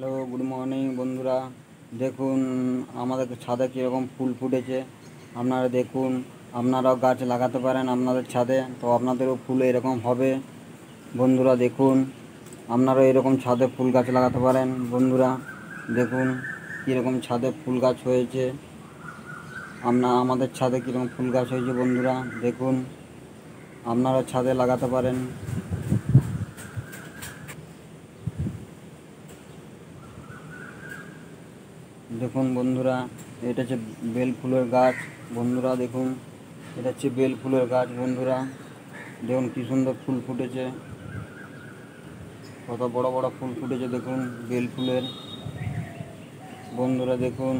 Hello, good morning বন্ধুরা। দেখুন আমাদের ছাদে কীরকম ফুল ফুটেছে। আপনারা দেখুন, আপনারাও গাছ লাগাতে পারেন আপনাদের ছাদে, তো আপনাদেরও ফুল এরকম হবে। বন্ধুরা দেখুন, আপনারাও এরকম ছাদে ফুল গাছ লাগাতে পারেন। বন্ধুরা দেখুন কীরকম ছাদে ফুল গাছ হয়েছে। আমাদের ছাদে কীরকম ফুল গাছ হয়েছে বন্ধুরা দেখুন, আপনারা ছাদে লাগাতে পারেন। দেখুন বন্ধুরা, এটা হচ্ছে বেল ফুলের গাছ। বন্ধুরা দেখুন, এটা হচ্ছে বেল ফুলের গাছ। বন্ধুরা দেখুন কী সুন্দর ফুল ফুটেছে, কত বড় বড় ফুল ফুটেছে দেখুন বেল ফুলের। বন্ধুরা দেখুন,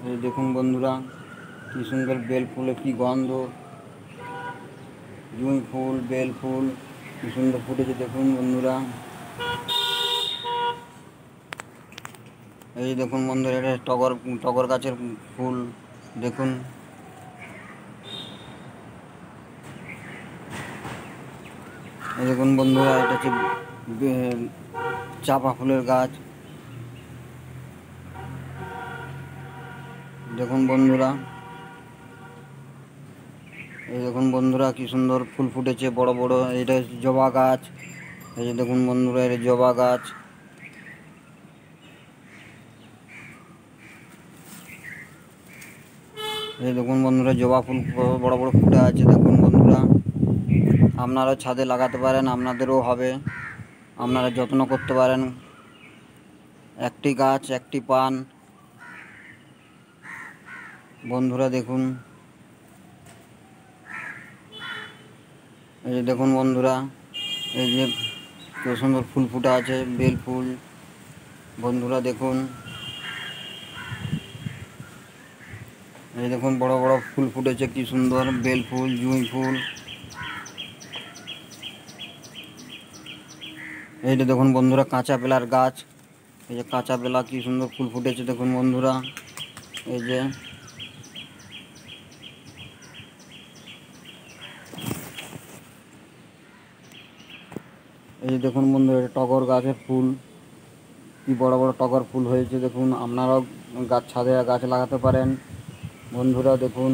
এই দেখুন বন্ধুরা কী সুন্দর বেল ফুলে, কী গন্ধ। জুঁই ফুল, বেল ফুল কী সুন্দর ফুটেছে দেখুন বন্ধুরা। এই দেখুন বন্ধুরা, এটা টগর গাছের ফুল দেখুন। এই দেখুন বন্ধুরা, এটা হচ্ছে চাপা ফুলের গাছ। দেখুন বন্ধুরা, এই দেখুন বন্ধুরা কী সুন্দর ফুল ফুটেছে বড় বড়। এটা জবা গাছ। এই যে দেখুন বন্ধুরা, এটা জবা গাছ। এই দেখুন বন্ধুরা, জবা ফুল বড় বড় ফুটে আছে দেখুন বন্ধুরা। আপনারা ছাদে লাগাতে পারেন, আপনাদেরও হবে। আপনারা যত্ন করতে পারেন। একটি গাছ একটি পান। বন্ধুরা দেখুন, এই যে দেখুন বন্ধুরা, এই যে কত সুন্দর ফুল ফুটে আছে বেল ফুল। বন্ধুরা দেখুন, এই দেখুন বড় বড় ফুল ফুটেছে কি সুন্দর বেল ফুল, জুঁই ফুল। এইটা দেখুন বন্ধুরা কাঁচা বেলার গাছ। এই যে কাঁচা বেলা কি সুন্দর ফুল ফুটেছে দেখুন বন্ধুরা। এই যে দেখুন বন্ধুরা, টগর গাছের ফুল, কি বড় বড় টগর ফুল হয়েছে দেখুন। আপনারাও ছাদে গাছ লাগাতে পারেন বন্ধুরা দেখুন।